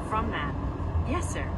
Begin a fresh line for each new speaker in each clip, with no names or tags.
From that. Yes, sir.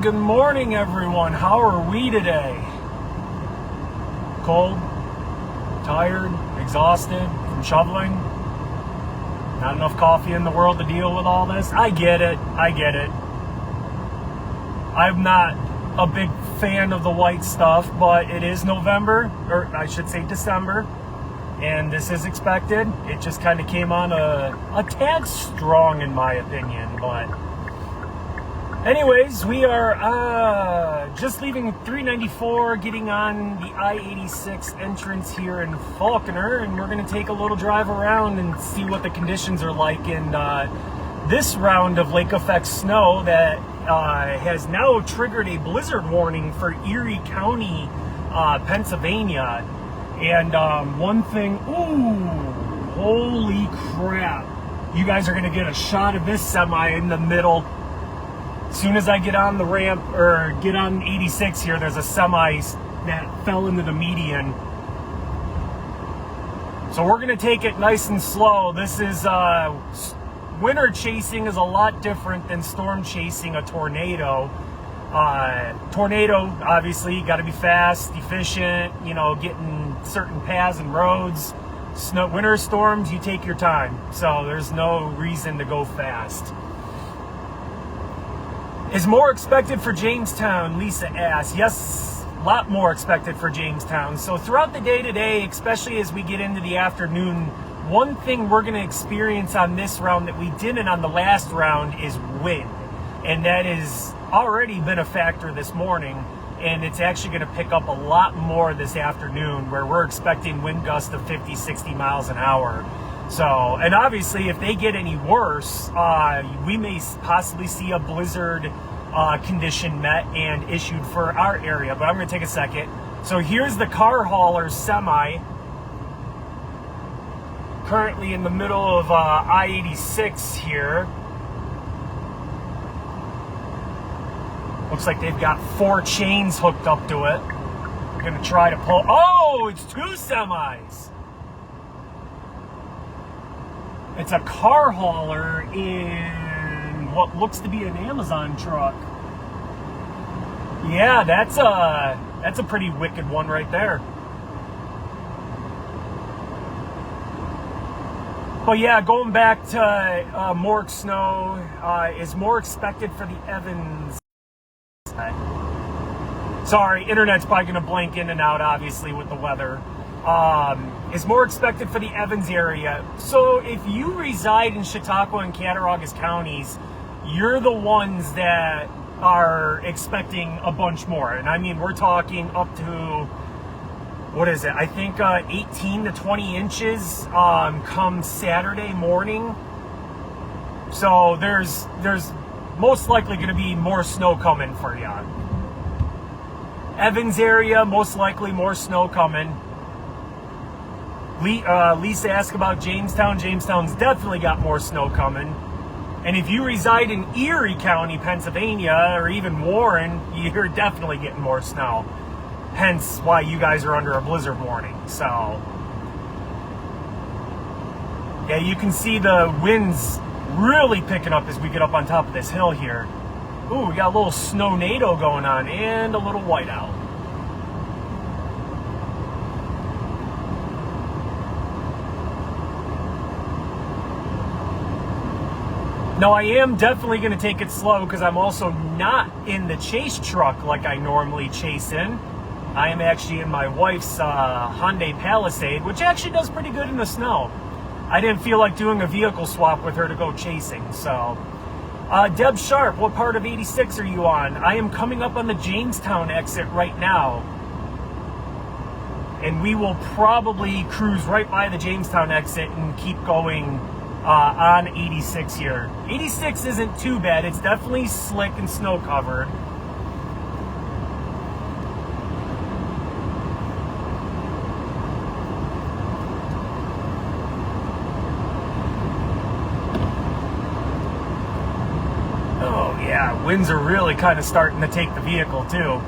Good morning, everyone. How are we today? Cold, tired, exhausted from shoveling. Not enough coffee in the world to deal with all this. I get it. I'm not a big fan of the white stuff, but it is November, or I should say December, and this is expected. It just kind of came on a tad strong in my opinion, but anyways, we are just leaving 394, getting on the I-86 entrance here in Falconer, and we're going to take a little drive around and see what the conditions are like in this round of lake effect snow that has now triggered a blizzard warning for Erie County, Pennsylvania. And one thing, holy crap. You guys are going to get a shot of this semi in the middle. As soon as I get on the ramp, or get on 86 here, there's a semi that fell into the median. So we're going to take it nice and slow. This is, winter chasing is a lot different than storm chasing a tornado. Tornado, obviously, you got to be fast, efficient, getting certain paths and roads. Winter storms, you take your time. So there's no reason to go fast. Is more expected for Jamestown? Lisa asks. Yes, a lot more expected for Jamestown. So throughout the day today, especially as we get into the afternoon, one thing we're going to experience on this round that we didn't on the last round is wind. And that has already been a factor this morning. And it's actually going to pick up a lot more this afternoon, where we're expecting wind gusts of 50, 60 miles an hour. So, and obviously, if they get any worse, we may possibly see a blizzard condition met and issued for our area. But I'm going to take a second. So here's the car hauler semi, currently in the middle of I-86 here. Looks like they've got 4 chains hooked up to it. We're going to try to pull. Oh, it's 2 semis. It's a car hauler in what looks to be an Amazon truck. Yeah, that's a pretty wicked one right there. But yeah, going back to more snow is more expected for the Evans. Sorry, internet's probably going to blank in and out, obviously, with the weather. Is more expected for the Evans area. So if you reside in Chautauqua and Cattaraugus counties, you're the ones that are expecting a bunch more. And I mean, we're talking up to, what is it? I think 18 to 20 inches come Saturday morning. So there's most likely going to be more snow coming for you. Evans area, most likely more snow coming. Lisa asked about Jamestown. Jamestown's definitely got more snow coming. And if you reside in Erie County, Pennsylvania, or even Warren, you're definitely getting more snow. Hence why you guys are under a blizzard warning. So, yeah, you can see the winds really picking up as we get up on top of this hill here. Ooh, we got a little snow-nado going on and a little whiteout. Now, I am definitely going to take it slow because I'm also not in the chase truck like I normally chase in. I am actually in my wife's Hyundai Palisade, which actually does pretty good in the snow. I didn't feel like doing a vehicle swap with her to go chasing. So, Deb Sharp, what part of 86 are you on? I am coming up on the Jamestown exit right now. And we will probably cruise right by the Jamestown exit and keep going on 86 here. 86 isn't too bad. It's definitely slick and snow covered. Oh yeah, winds are really kind of starting to take the vehicle too.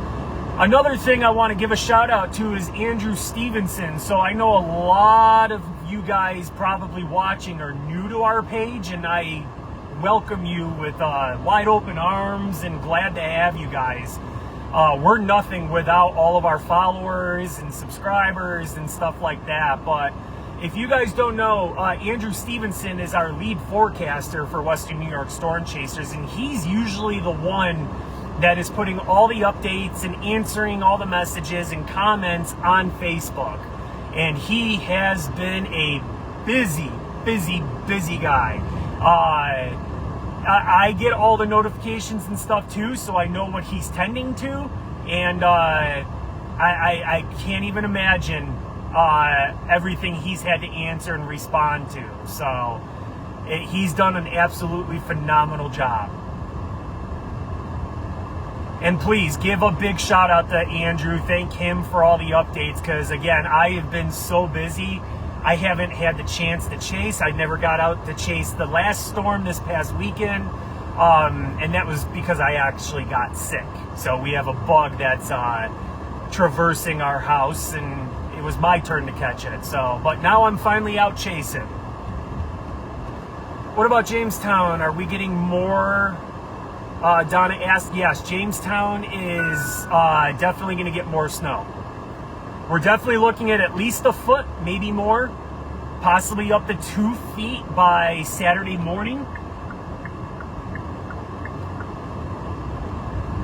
Another thing I want to give a shout out to is Andrew Stevenson. So I know a lot of you guys probably watching are new to our page, and I welcome you with wide open arms and glad to have you guys. We're nothing without all of our followers and subscribers and stuff like that. But if you guys don't know, Andrew Stevenson is our lead forecaster for Western New York Storm Chasers, and he's usually the one that is putting all the updates and answering all the messages and comments on Facebook. And he has been a busy guy. I get all the notifications and stuff too, so I know what he's tending to, and I can't even imagine everything he's had to answer and respond to. So he's done an absolutely phenomenal job. And please give a big shout out to Andrew. Thank him for all the updates, because again, I have been so busy. I haven't had the chance to chase. I never got out to chase the last storm this past weekend. And that was because I actually got sick. So we have a bug that's traversing our house, and it was my turn to catch it. So, but now I'm finally out chasing. What about Jamestown? Are we getting more? Donna asked, yes, Jamestown is definitely going to get more snow. We're definitely looking at least a foot, maybe more, possibly up to 2 feet by Saturday morning.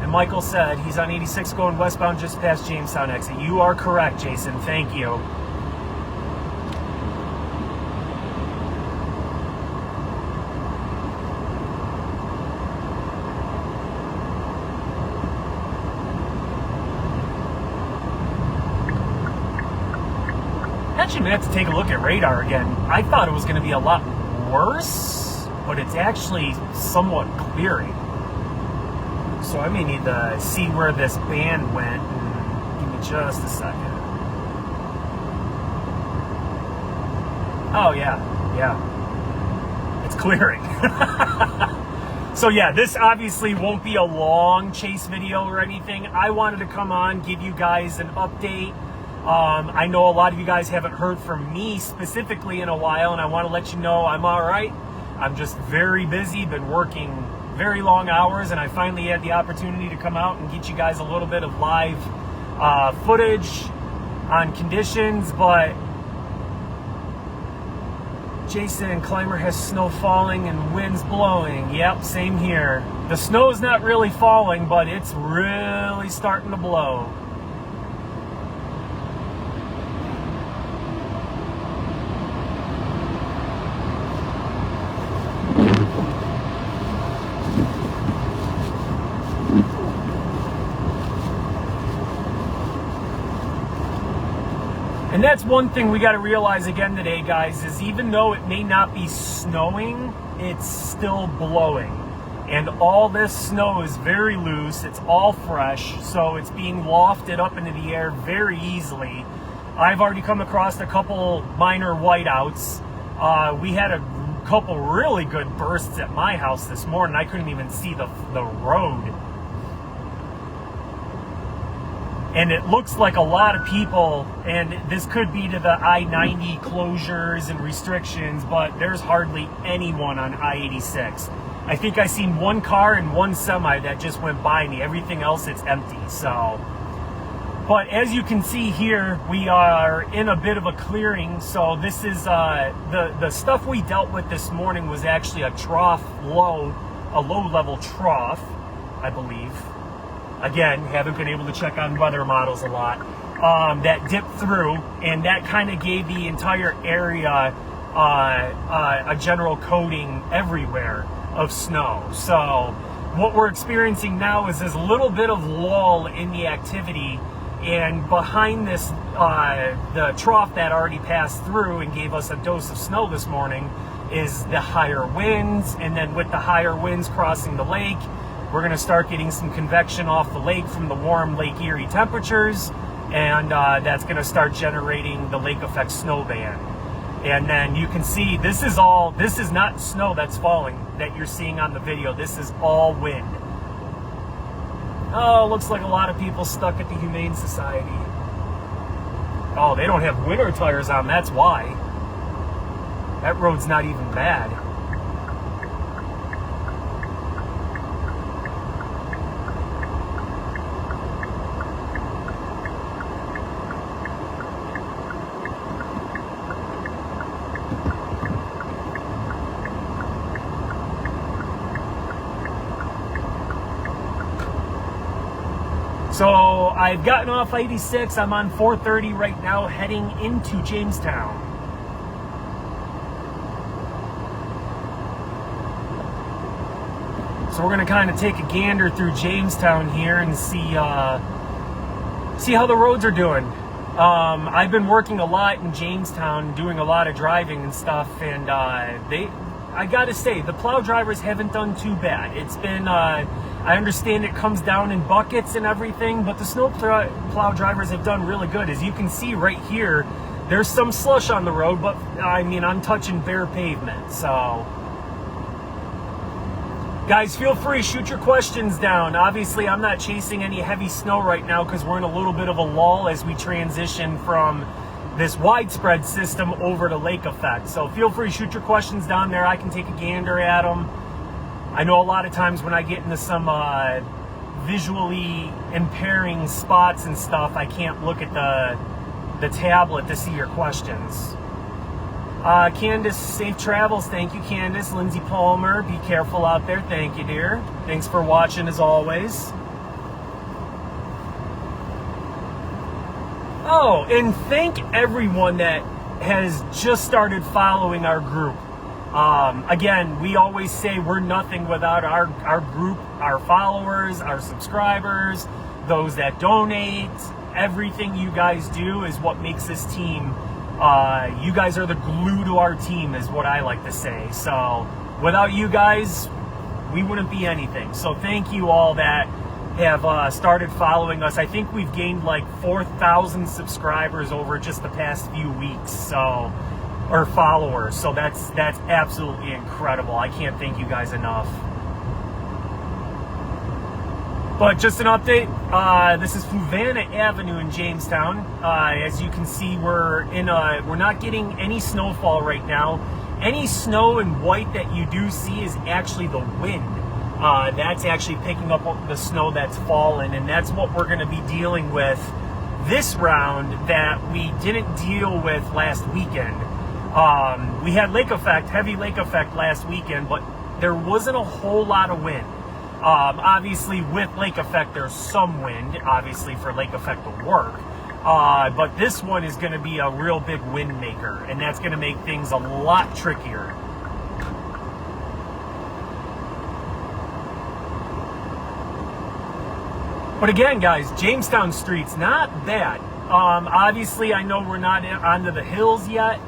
And Michael said he's on 86 going westbound just past Jamestown exit. You are correct, Jason. Thank you. Actually, I'm going to have to take a look at radar again. I thought it was going to be a lot worse, but it's actually somewhat clearing. So I may need to see where this band went. Give me just a second. Oh, yeah. It's clearing. So yeah, this obviously won't be a long chase video or anything. I wanted to come on, give you guys an update. I know a lot of you guys haven't heard from me specifically in a while, and I want to let you know I'm all right. I'm just very busy, been working very long hours, and I finally had the opportunity to come out and get you guys a little bit of live footage on conditions. But Jason, Climber has snow falling and winds blowing. Yep, same here. The snow is not really falling, but it's really starting to blow. And that's one thing we got to realize again today, guys, is even though it may not be snowing, it's still blowing. And all this snow is very loose. It's all fresh, so it's being wafted up into the air very easily. I've already come across a couple minor whiteouts. We had a couple really good bursts at my house this morning. I couldn't even see the road. And it looks like a lot of people, and this could be to the I-90 closures and restrictions, but there's hardly anyone on I-86. I think I seen one car and one semi that just went by me. Everything else, it's empty. So But as you can see here, we are in a bit of a clearing. So this is the stuff we dealt with this morning was actually a low level trough, I believe. Again, haven't been able to check on weather models a lot. That dipped through, and that kind of gave the entire area a general coating everywhere of snow. So what we're experiencing now is this little bit of lull in the activity, and behind this, the trough that already passed through and gave us a dose of snow this morning is the higher winds, and then with the higher winds crossing the lake, we're going to start getting some convection off the lake from the warm Lake Erie temperatures, and that's going to start generating the lake effect snow band. And then you can see this is not snow that's falling that you're seeing on the video. This is all wind. Oh, looks like a lot of people stuck at the Humane Society. Oh, they don't have winter tires on, that's why. That road's not even bad. So I've gotten off 86. I'm on 430 right now, heading into Jamestown. So we're going to kind of take a gander through Jamestown here and see how the roads are doing. I've been working a lot in Jamestown, doing a lot of driving and stuff, and I gotta say, the plow drivers haven't done too bad. It's been, I understand it comes down in buckets and everything, but the snow plow drivers have done really good. As you can see right here, there's some slush on the road, but I mean, I'm touching bare pavement, so. Guys, feel free, shoot your questions down. Obviously, I'm not chasing any heavy snow right now because we're in a little bit of a lull as we transition from this widespread system over to lake effect. So feel free, shoot your questions down there. I can take a gander at them. I know a lot of times when I get into some visually impairing spots and stuff, I can't look at the tablet to see your questions. Candace, safe travels. Thank you, Candace. Lindsay Palmer, be careful out there. Thank you, dear. Thanks for watching as always. Oh, and thank everyone that has just started following our group. Again, we always say we're nothing without our group, our followers, our subscribers, those that donate. Everything you guys do is what makes this team. You guys are the glue to our team, is what I like to say. So without you guys, we wouldn't be anything. So thank you all that have started following us. I think we've gained like 4,000 subscribers over just the past few weeks, so, or followers. So that's absolutely incredible. I can't thank you guys enough. But just an update, this is Fluvanna Avenue in Jamestown. As you can see, we're not getting any snowfall right now. Any snow and white that you do see is actually the wind. That's actually picking up the snow that's fallen, and that's what we're going to be dealing with this round that we didn't deal with last weekend. We had lake effect, heavy lake effect last weekend, but there wasn't a whole lot of wind. Obviously, with lake effect, there's some wind, obviously, for lake effect to work. But this one is going to be a real big wind maker, and that's going to make things a lot trickier. But again, guys, Jamestown Street's not bad. Obviously, I know we're not onto the hills yet.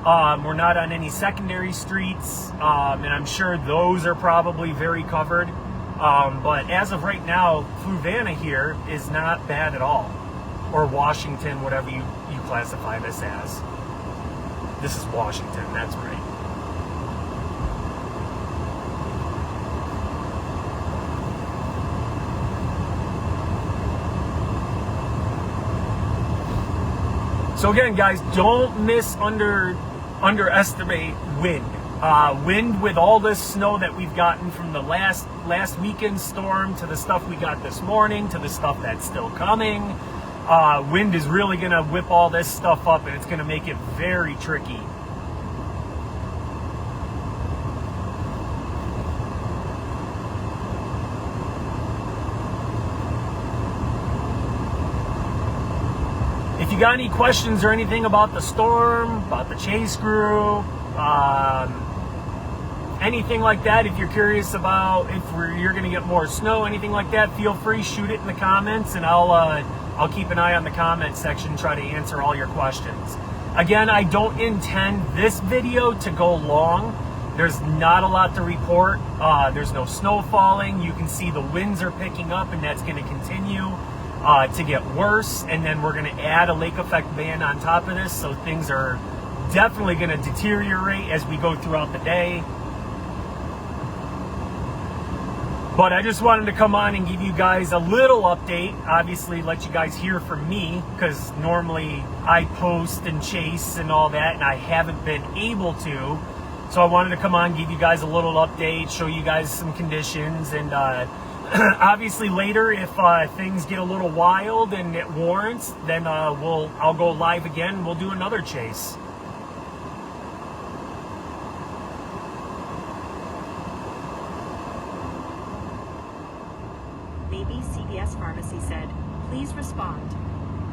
We're not on any secondary streets, and I'm sure those are probably very covered. But as of right now, Fluvanna here is not bad at all. Or Washington, whatever you classify this as. This is Washington, that's right. So again, guys, don't underestimate wind. Wind with all this snow that we've gotten from the last weekend storm to the stuff we got this morning to the stuff that's still coming. Wind is really going to whip all this stuff up, and it's going to make it very tricky. If you got any questions or anything about the storm, about the chase crew, anything like that, if you're curious about if you're going to get more snow, anything like that, feel free, shoot it in the comments, and I'll keep an eye on the comment section and try to answer all your questions. Again, I don't intend this video to go long. There's not a lot to report. There's no snow falling. You can see the winds are picking up, and that's going to continue to get worse. And then we're going to add a lake effect band on top of this, so things are definitely going to deteriorate as we go throughout the day. But I just wanted to come on and give you guys a little update. Obviously, let you guys hear from me, because normally I post and chase and all that, and I haven't been able to. So I wanted to come on, give you guys a little update, show you guys some conditions, and obviously later, if things get a little wild and it warrants, then I'll go live again and we'll do another chase.
Maybe CVS Pharmacy said, please respond.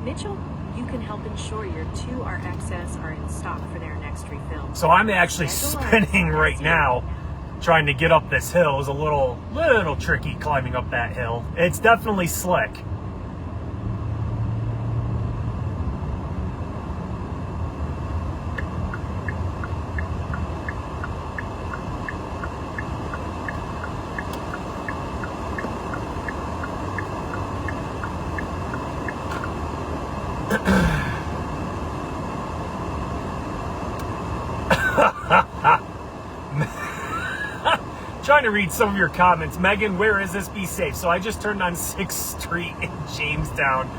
Mitchell, you can help ensure your 2RXs are in stock for their next refill.
So I'm actually spinning right now, trying to get up this hill. It was a little tricky climbing up that hill. It's definitely slick. Trying to read some of your comments. Megan, where is this? Be safe. So I just turned on 6th Street in Jamestown.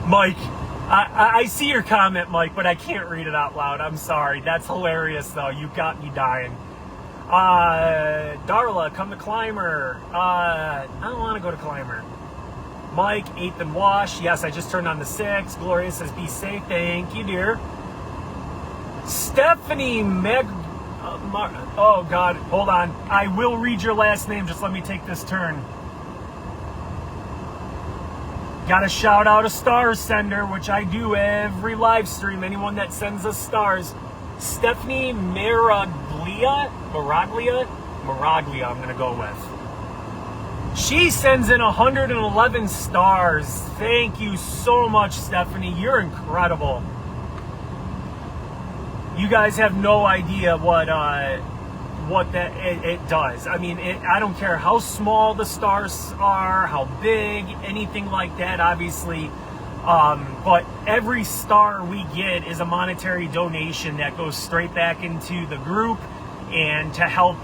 Mike, I see your comment, Mike, but I can't read it out loud. I'm sorry. That's hilarious, though. You got me dying. Darla, come to Climber. I don't want to go to Climber. Mike, 8th and Wash. Yes, I just turned on the 6th. Gloria says, be safe. Thank you, dear. Stephanie oh God, hold on. I will read your last name. Just let me take this turn. Got to shout out a star sender, which I do every live stream. Anyone that sends us stars. Stephanie Miraglia, I'm going to go with. She sends in 111 stars. Thank you so much, Stephanie. You're incredible. You guys have no idea what that it does. I mean, I don't care how small the stars are, how big, anything like that, obviously. But every star we get is a monetary donation that goes straight back into the group and to help,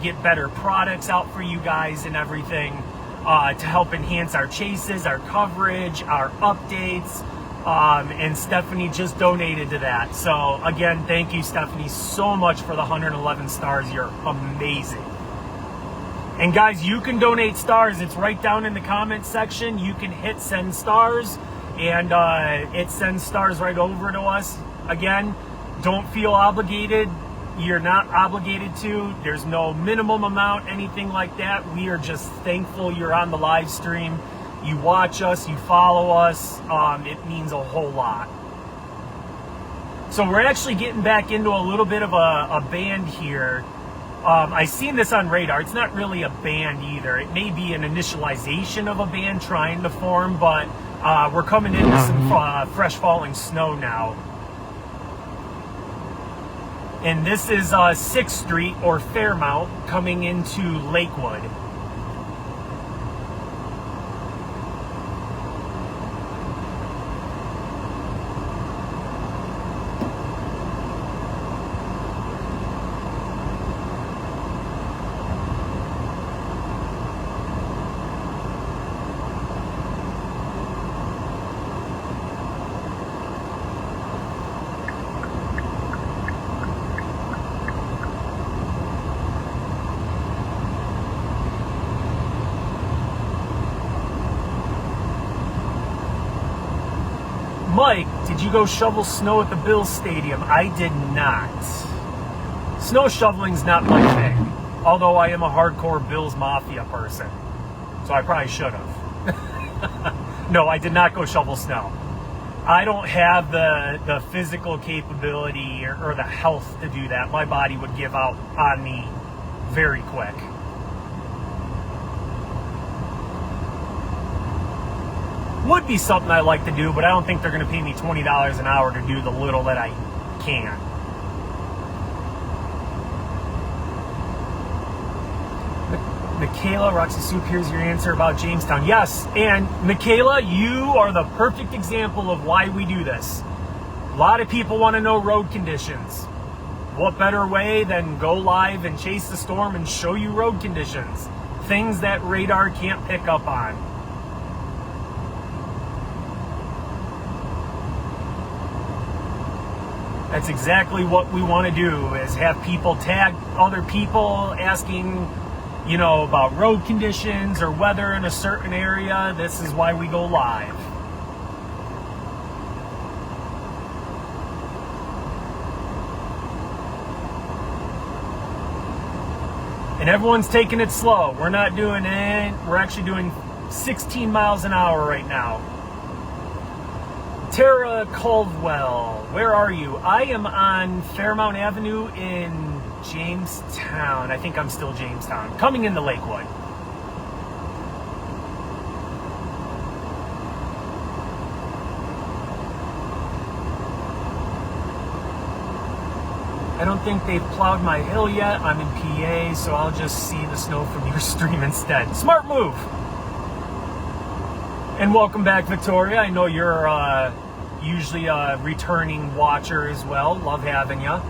get better products out for you guys and everything, to help enhance our chases, our coverage, our updates. And Stephanie just donated to that. So again, thank you, Stephanie, so much for the 111 stars. You're amazing. And guys, you can donate stars. It's right down in the comments section. You can hit send stars, and it sends stars right over to us. Again, don't feel obligated. You're not obligated to. There's no minimum amount, anything like that. We are just thankful you're on the live stream. You watch us, you follow us, it means a whole lot. So we're actually getting back into a little bit of a band here. I seen this on radar. It's not really a band either. It may be an initialization of a band trying to form, but we're coming into some fresh falling snow now. And this is 6th Street or Fairmount coming into Lakewood. Mike, did you go shovel snow at the Bills Stadium? I did not. Snow shoveling's not my thing, although I am a hardcore Bills Mafia person, so I probably should have. No, I did not go shovel snow. I don't have the physical capability or the health to do that. My body would give out on me very quick. Would be something I like to do, but I don't think they're going to pay me $20 an hour to do the little that I can. Michaela, Roxy Soup, here's your answer about Jamestown. Yes, and Michaela, you are the perfect example of why we do this. A lot of people want to know road conditions. What better way than go live and chase the storm and show you road conditions? Things that radar can't pick up on. That's exactly what we want to do, is have people tag other people asking, you know, about road conditions or weather in a certain area. This is why we go live. And everyone's taking it slow. We're not doing it. We're actually doing 16 miles an hour right now. Tara Caldwell, where are you? I am on Fairmount Avenue in Jamestown. I think I'm still Jamestown. Coming into Lakewood. I don't think they've plowed my hill yet. I'm in PA, so I'll just see the snow from your stream instead. Smart move. And welcome back, Victoria. I know you're usually a returning watcher as well. Love having you.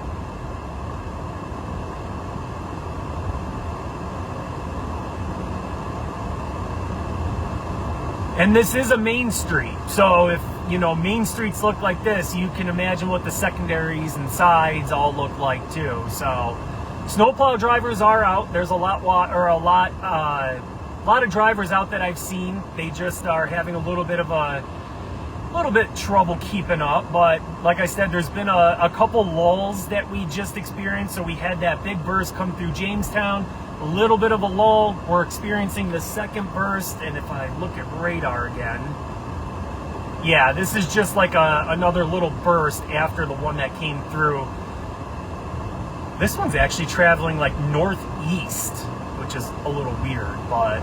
And this is a main street, so if, you know, main streets look like this, you can imagine what the secondaries and sides all look like too. So snowplow drivers are out. There's a lot of drivers out that I've seen. They just are having a little bit trouble keeping up. But like I said, there's been a couple lulls that we just experienced. So we had that big burst come through Jamestown, a little bit of a lull. We're experiencing the second burst, and if I look at radar again, yeah, this is just like another little burst after the one that came through. This one's actually traveling like northeast, which is a little weird, but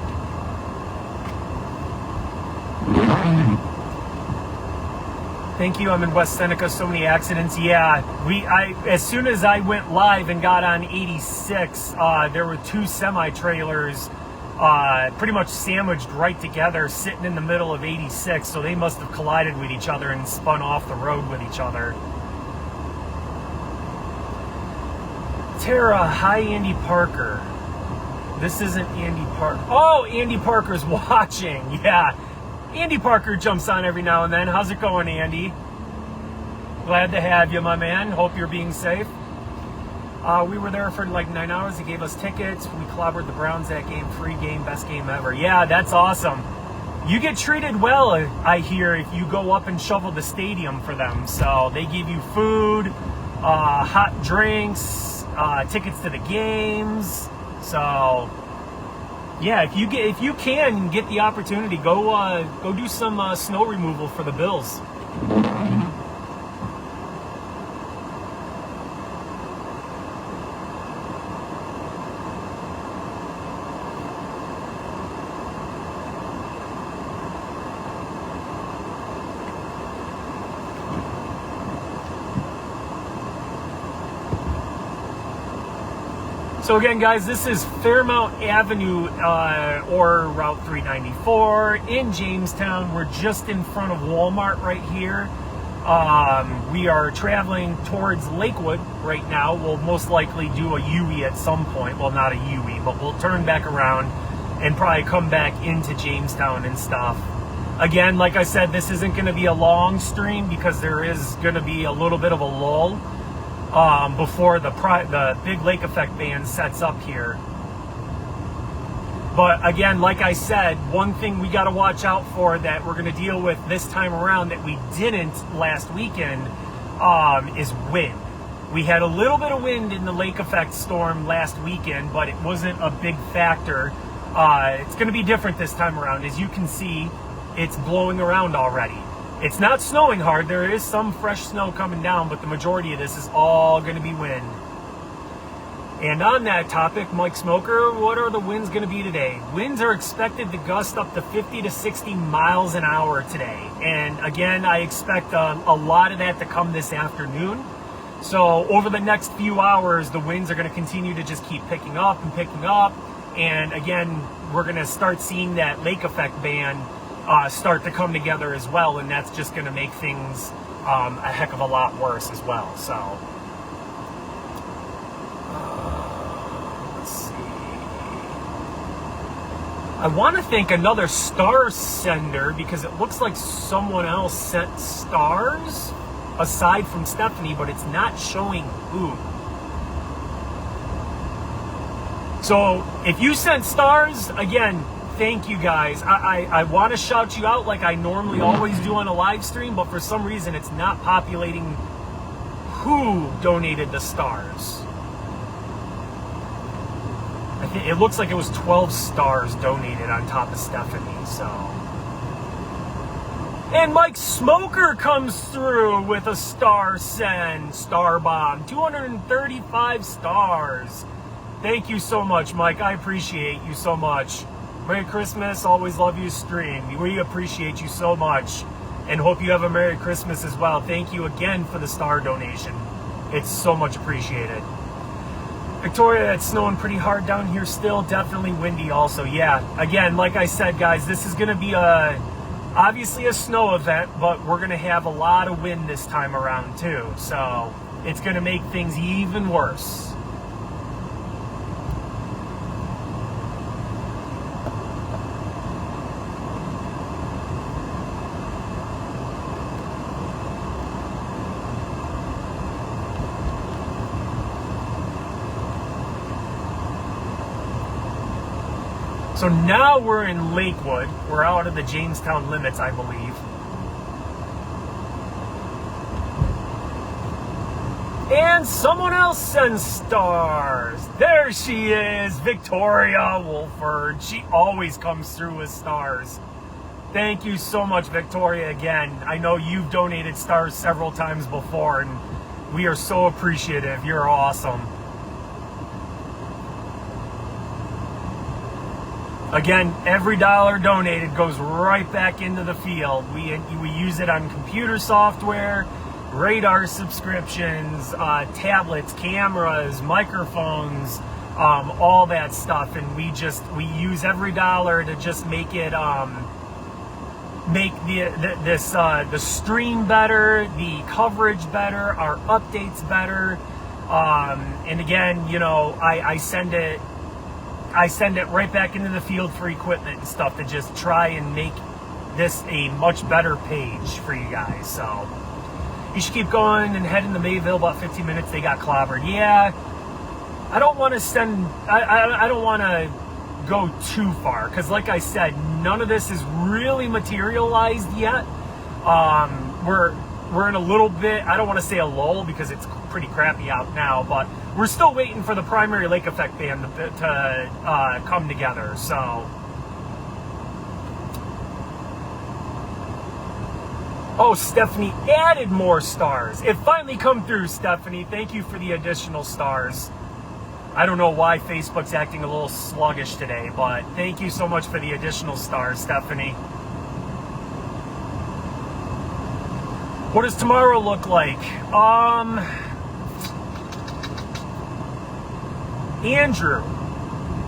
thank you. I'm in West Seneca. So many accidents. Yeah, as soon as I went live and got on 86, there were two semi-trailers pretty much sandwiched right together, sitting in the middle of 86. So they must have collided with each other and spun off the road with each other. Tara, hi, Andy Parker. This isn't Andy Parker. Oh, Andy Parker's watching. Yeah. Andy Parker jumps on every now and then. How's it going, Andy? Glad to have you, my man. Hope you're being safe. We were there for like 9 hours. They gave us tickets. We clobbered the Browns that game. Free game, best game ever. Yeah, that's awesome. You get treated well, I hear, if you go up and shovel the stadium for them. So they give you food, hot drinks, tickets to the games. So yeah, if you can get the opportunity, go do some snow removal for the Bills. So again, guys, this is Fairmount Avenue or Route 394 in Jamestown. We're just in front of Walmart right here. We are traveling towards Lakewood right now. We'll most likely do a U-E at some point. Well, not a U-E, but we'll turn back around and probably come back into Jamestown and stuff. Again, like I said, this isn't going to be a long stream because there is going to be a little bit of a lull before the big lake effect band sets up here. But again, like I said, one thing we got to watch out for that we're going to deal with this time around that we didn't last weekend is wind. We had a little bit of wind in the lake effect storm last weekend, but it wasn't a big factor. It's going to be different this time around. As you can see, it's blowing around already. It's not snowing hard. There is some fresh snow coming down, but the majority of this is all going to be wind. And on that topic, Mike Smoker, what are the winds going to be today? Winds are expected to gust up to 50 to 60 miles an hour today. And again, I expect a lot of that to come this afternoon. So over the next few hours, the winds are going to continue to just keep picking up and picking up. And again, we're going to start seeing that lake effect band start to come together as well. And that's just going to make things a heck of a lot worse as well. So let's see. I want to thank another star sender because it looks like someone else sent stars aside from Stephanie, but it's not showing who. So if you sent stars, again, thank you guys. I want to shout you out like I normally always do on a live stream, but for some reason it's not populating who donated the stars. I think it looks like it was 12 stars donated on top of Stephanie, so. And Mike Smoker comes through with a star send, star bomb, 235 stars. Thank you so much, Mike. I appreciate you so much. Merry Christmas. Always love you stream. We appreciate you so much and hope you have a Merry Christmas as well. Thank you again for the star donation. It's so much appreciated. Victoria, it's snowing pretty hard down here still. Definitely windy also. Yeah, again, like I said, guys, this is going to be obviously a snow event, but we're going to have a lot of wind this time around too. So it's going to make things even worse. So now we're in Lakewood. We're out of the Jamestown limits, I believe. And someone else sends stars. There she is, Victoria Wolford. She always comes through with stars. Thank you so much, Victoria, again. I know you've donated stars several times before, and we are so appreciative. You're awesome. Again, every dollar donated goes right back into the field. We use it on computer software, radar subscriptions, tablets, cameras, microphones, all that stuff. And we use every dollar to just make it make the stream better, the coverage better, our updates better. And again, you know, I send it right back into the field for equipment and stuff to just try and make this a much better page for you guys. So you should keep going and head into Mayville. About 15 minutes, they got clobbered. Yeah, I don't want to I don't want to go too far because, like I said, none of this is really materialized yet. We're in a little bit, I don't want to say a lull because it's pretty crappy out now, but we're still waiting for the primary lake effect band to come together. So, oh, Stephanie added more stars. It finally come through, Stephanie. Thank you for the additional stars. I don't know why Facebook's acting a little sluggish today, but thank you so much for the additional stars, Stephanie. What does tomorrow look like? Andrew,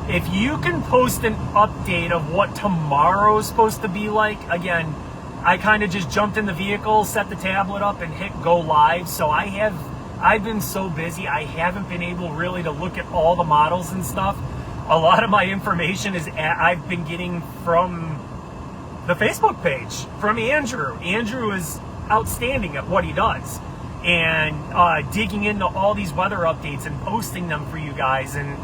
if you can post an update of what tomorrow is supposed to be like. Again, I kind of just jumped in the vehicle, set the tablet up, and hit go live. So I've been so busy, I haven't been able really to look at all the models and stuff. A lot of my information I've been getting from the Facebook page, from Andrew. Andrew is outstanding at what he does, and digging into all these weather updates and posting them for you guys. And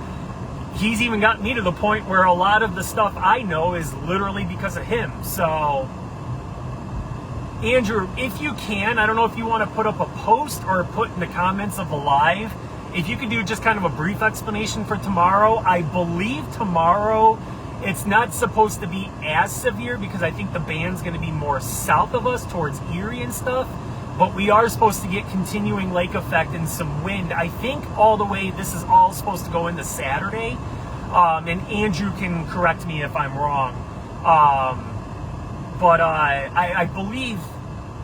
he's even got me to the point where a lot of the stuff I know is literally because of him. So, Andrew, if you can, I don't know if you want to put up a post or put in the comments of the live, if you could do just kind of a brief explanation for tomorrow. I believe tomorrow it's not supposed to be as severe because I think the band's going to be more south of us towards Erie and stuff. But we are supposed to get continuing lake effect and some wind. I think all the way, this is all supposed to go into Saturday. And Andrew can correct me if I'm wrong. But I believe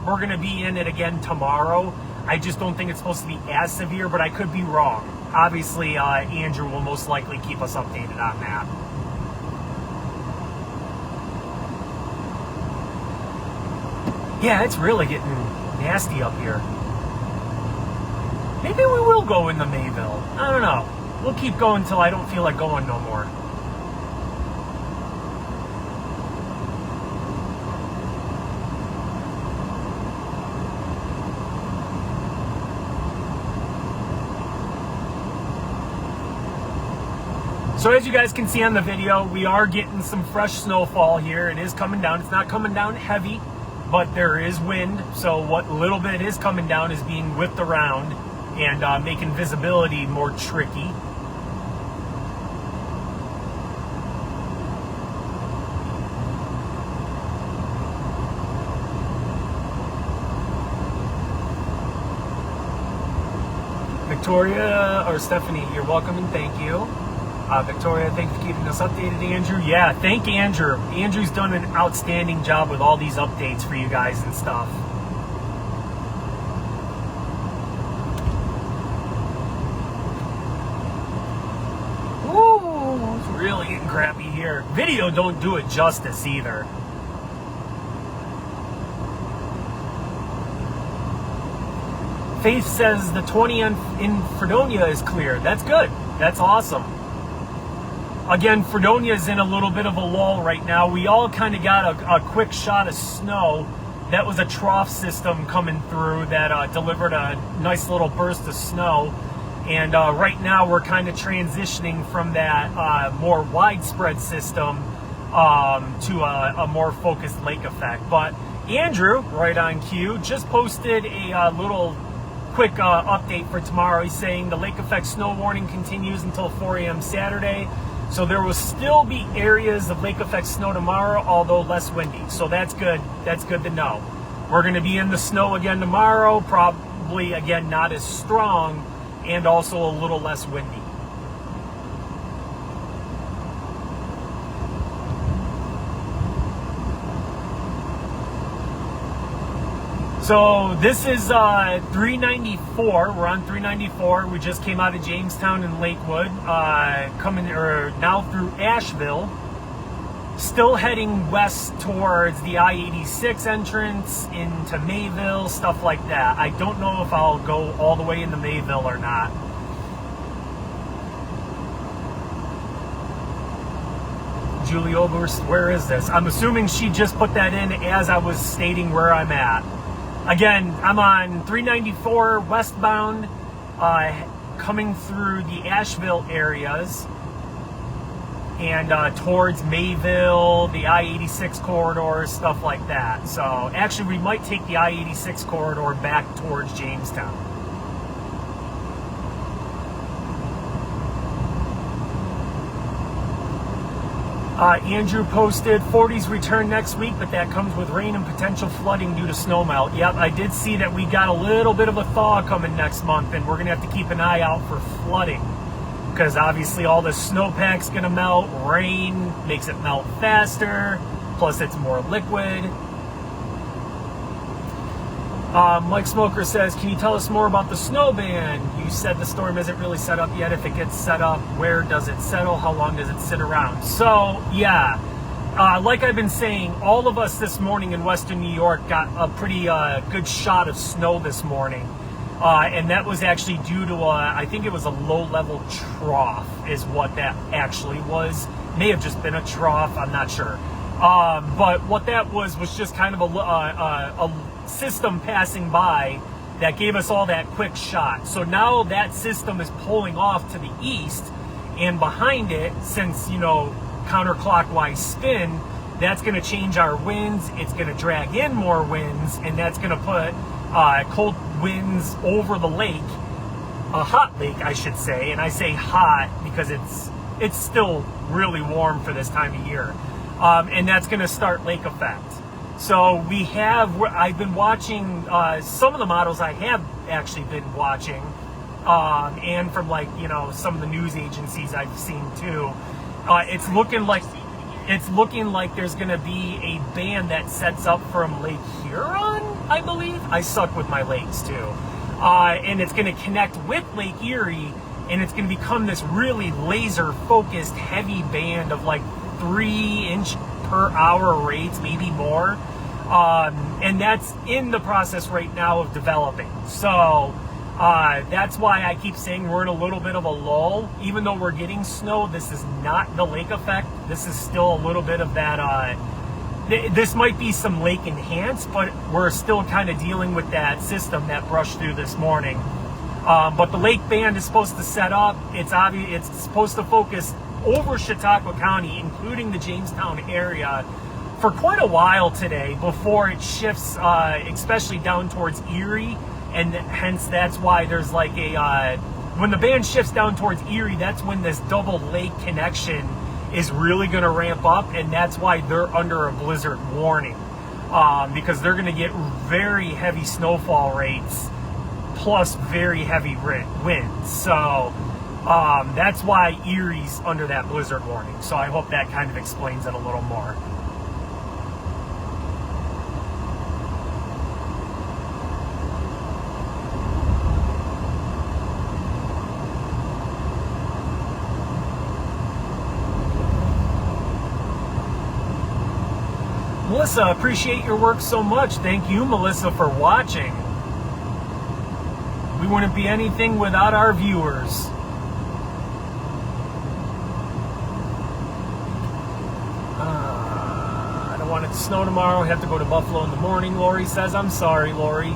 we're going to be in it again tomorrow. I just don't think it's supposed to be as severe, but I could be wrong. Obviously, Andrew will most likely keep us updated on that. Yeah, it's really getting nasty up here. Maybe we will go into Mayville. I don't know. We'll keep going until I don't feel like going no more. So as you guys can see on the video, we are getting some fresh snowfall here. It is coming down. It's not coming down heavy, but there is wind. So what little bit is coming down is being whipped around and making visibility more tricky. Victoria or Stephanie, you're welcome and thank you. Victoria, thank you for keeping us updated, Andrew. Yeah, thank Andrew. Andrew's done an outstanding job with all these updates for you guys and stuff. Ooh, it's really getting crappy here. Video don't do it justice either. Faith says the 20 in Fredonia is clear. That's good. That's awesome. Again, Fredonia is in a little bit of a lull right now. We all kind of got a quick shot of snow. That was a trough system coming through that delivered a nice little burst of snow. And right now we're kind of transitioning from that more widespread system to a more focused lake effect. But Andrew, right on cue, just posted a little quick update for tomorrow. He's saying the lake effect snow warning continues until 4 a.m. Saturday. So there will still be areas of lake effect snow tomorrow, although less windy. So that's good. That's good to know. We're going to be in the snow again tomorrow, probably again not as strong and also a little less windy. So this is 394. We're on 394. We just came out of Jamestown and Lakewood, coming now through Asheville. Still heading west towards the I-86 entrance into Mayville, stuff like that. I don't know if I'll go all the way into Mayville or not. Julie Oberst, where is this? I'm assuming she just put that in as I was stating where I'm at. Again, I'm on 394 westbound, coming through the Asheville areas and towards Mayville, the I-86 corridor, stuff like that. So actually, we might take the I-86 corridor back towards Jamestown. Andrew posted 40s return next week, but that comes with rain and potential flooding due to snowmelt. Yep, I did see that we got a little bit of a thaw coming next month, and we're going to have to keep an eye out for flooding because obviously all the snowpack's going to melt. Rain makes it melt faster, plus it's more liquid. Mike Smoker says, can you tell us more about the snow ban? You said the storm isn't really set up yet. If it gets set up, where does it settle? How long does it sit around? So, yeah, like I've been saying, all of us this morning in Western New York got a pretty good shot of snow this morning. And that was actually due to, I think it was a low-level trough is what that actually was. May have just been a trough, I'm not sure. But what that was just kind of a system passing by that gave us all that quick shot. So now that system is pulling off to the east, and behind it, since, you know, counterclockwise spin, that's going to change our winds. It's going to drag in more winds, and that's going to put cold winds over the lake, a hot lake, I should say. And I say hot because it's still really warm for this time of year. And that's going to start lake effect. So I've been watching some of the models I have actually been watching, and from, like, you know, some of the news agencies I've seen too. It's looking like there's going to be a band that sets up from Lake Huron, I believe. I suck with my lakes too. And it's going to connect with Lake Erie, and it's going to become this really laser focused heavy band of like 3-inch per hour rates, maybe more. And that's in the process right now of developing. So that's why I keep saying we're in a little bit of a lull. Even though we're getting snow, this is not the lake effect. This is still a little bit of that. This might be some lake enhanced, but we're still kind of dealing with that system that brushed through this morning. But the lake band is supposed to set up. It's supposed to focus over Chautauqua County, including the Jamestown area, for quite a while today before it shifts, especially down towards Erie. And hence, that's why there's like when the band shifts down towards Erie, that's when this double lake connection is really going to ramp up, and that's why they're under a blizzard warning, because they're going to get very heavy snowfall rates plus very heavy winds. So that's why Erie's under that blizzard warning. So I hope that kind of explains it a little more. Melissa, appreciate your work so much. Thank you, Melissa, for watching. We wouldn't be anything without our viewers. I don't want it to snow tomorrow. I have to go to Buffalo in the morning, Lori says. I'm sorry, Lori.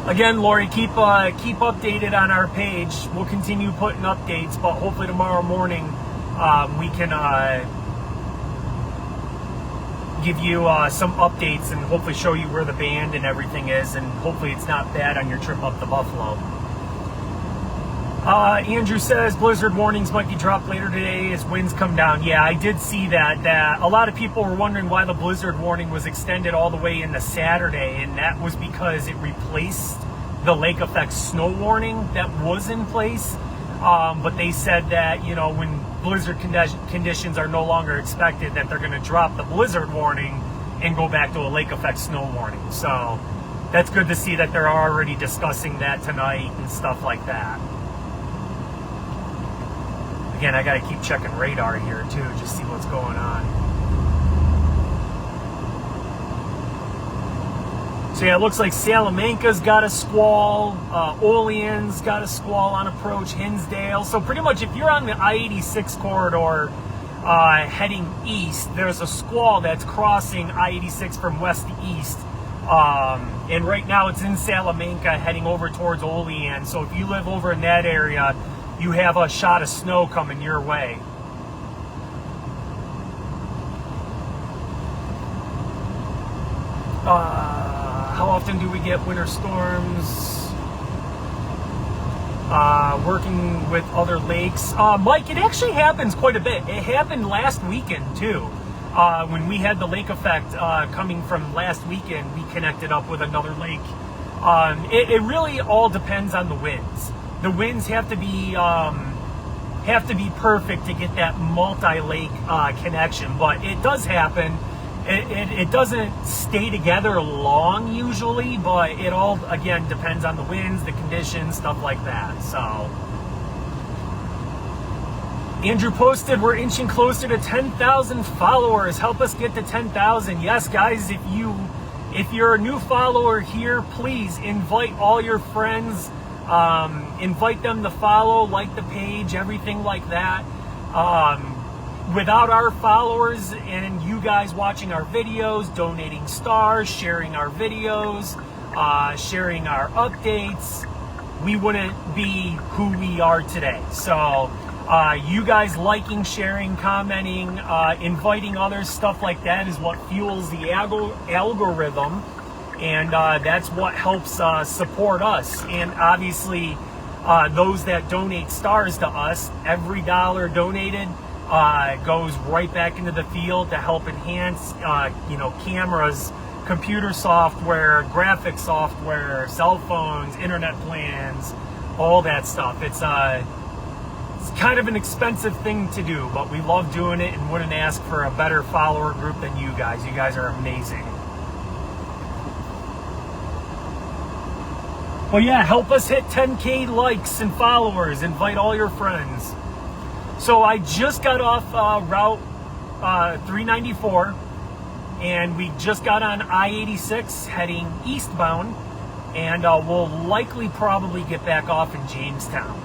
Again, Lori, keep updated on our page. We'll continue putting updates, but hopefully tomorrow morning we can give you some updates and hopefully show you where the band and everything is, and hopefully it's not bad on your trip up to Buffalo. Andrew says blizzard warnings might be dropped later today as winds come down. Yeah, I did see that a lot of people were wondering why the blizzard warning was extended all the way into Saturday, and that was because it replaced the lake effect snow warning that was in place. But they said that, you know, when blizzard conditions are no longer expected, that they're going to drop the blizzard warning and go back to a lake effect snow warning. So that's good to see that they're already discussing that tonight and stuff like that. Again, I got to keep checking radar here too, just see what's going on. So yeah, it looks like Salamanca's got a squall, Olean's got a squall on approach, Hinsdale. So pretty much if you're on the I-86 corridor heading east, there's a squall that's crossing I-86 from west to east. And right now it's in Salamanca heading over towards Olean. So if you live over in that area, you have a shot of snow coming your way. How often do we get winter storms? Working with other lakes. Mike, it actually happens quite a bit. It happened last weekend too. When we had the lake effect coming from last weekend, we connected up with another lake. It really all depends on the winds. The winds have to be perfect to get that multi-lake connection, but it does happen. It doesn't stay together long usually, but it all, again, depends on the winds, the conditions, stuff like that. So Andrew posted, we're inching closer to 10,000 followers. Help us get to 10,000. Yes, guys, if you're a new follower here, please invite all your friends. Invite them to follow, like the page, everything like that. Without our followers and you guys watching our videos, donating stars, sharing our videos, sharing our updates, we wouldn't be who we are today. So you guys liking, sharing, commenting, inviting others, stuff like that is what fuels the algorithm, and that's what helps support us. And obviously those that donate stars to us, every dollar donated goes right back into the field to help enhance cameras, computer software, graphic software, cell phones, internet plans, all that stuff. It's kind of an expensive thing to do, but we love doing it and wouldn't ask for a better follower group than you guys. You guys are amazing. Well, yeah, help us hit 10K likes and followers. Invite all your friends. So I just got off Route 394, and we just got on I-86 heading eastbound, and we'll likely probably get back off in Jamestown.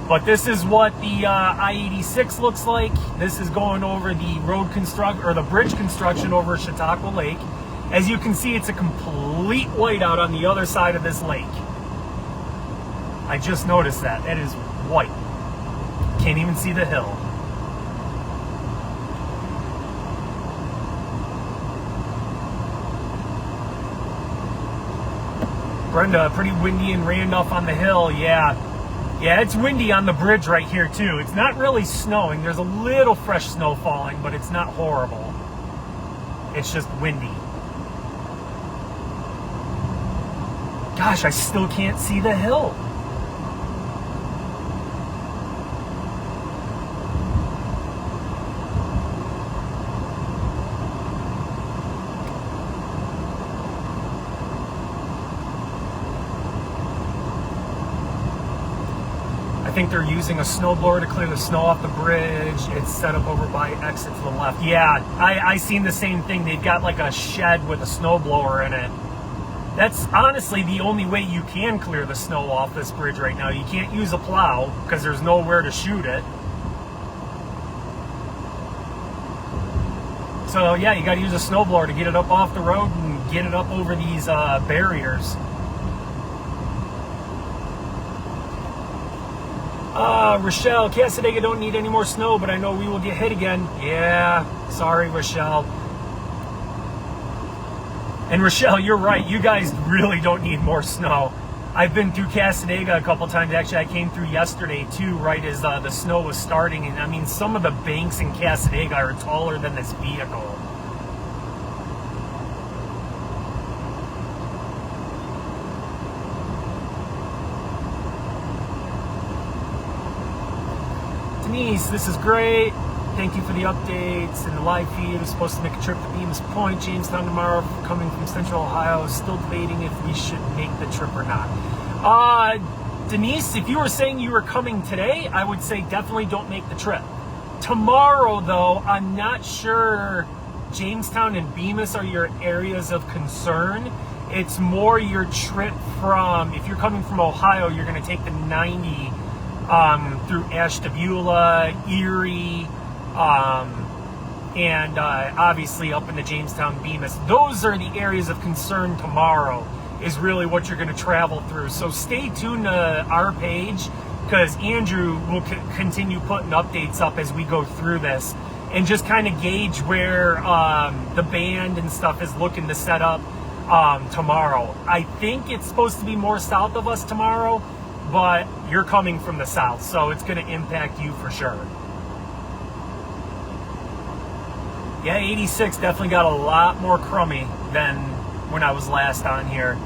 But this is what the I-86 looks like. This is going over the the bridge construction over Chautauqua Lake. As you can see, it's a complete whiteout on the other side of this lake. I just noticed that. It is white. Can't even see the hill. Brenda, pretty windy in Randolph on the hill. Yeah, it's windy on the bridge right here too. It's not really snowing. There's a little fresh snow falling, but it's not horrible. It's just windy. Gosh, I still can't see the hill. I think they're using a snowblower to clear the snow off the bridge. It's set up over by exit to the left. Yeah, I seen the same thing. They've got like a shed with a snowblower in it. That's honestly the only way you can clear the snow off this bridge right now. You can't use a plow because there's nowhere to shoot it. So yeah, you got to use a snowblower to get it up off the road and get it up over these barriers. Rochelle, Casadega don't need any more snow, but I know we will get hit again. Yeah, sorry, Rochelle. And Rochelle, you're right. You guys really don't need more snow. I've been through Casadega a couple times. Actually, I came through yesterday too, right as the snow was starting. And I mean, some of the banks in Casadega are taller than this vehicle. Denise, this is great. Thank you for the updates and the live feed. I'm supposed to make a trip to Bemis Point, Jamestown tomorrow, coming from Central Ohio. Still debating if we should make the trip or not. Denise, if you were saying you were coming today, I would say definitely don't make the trip. Tomorrow, though, I'm not sure Jamestown and Bemis are your areas of concern. It's more your trip from, if you're coming from Ohio, you're going to take the 90 through Ashtabula, Erie, and obviously up into Jamestown, Bemis. Those are the areas of concern tomorrow, is really what you're going to travel through. So stay tuned to our page, because Andrew will continue putting updates up as we go through this, and just kind of gauge where the band and stuff is looking to set up tomorrow. I think it's supposed to be more south of us tomorrow, but you're coming from the south, so it's going to impact you for sure. Yeah, 86 definitely got a lot more crummy than when I was last on here.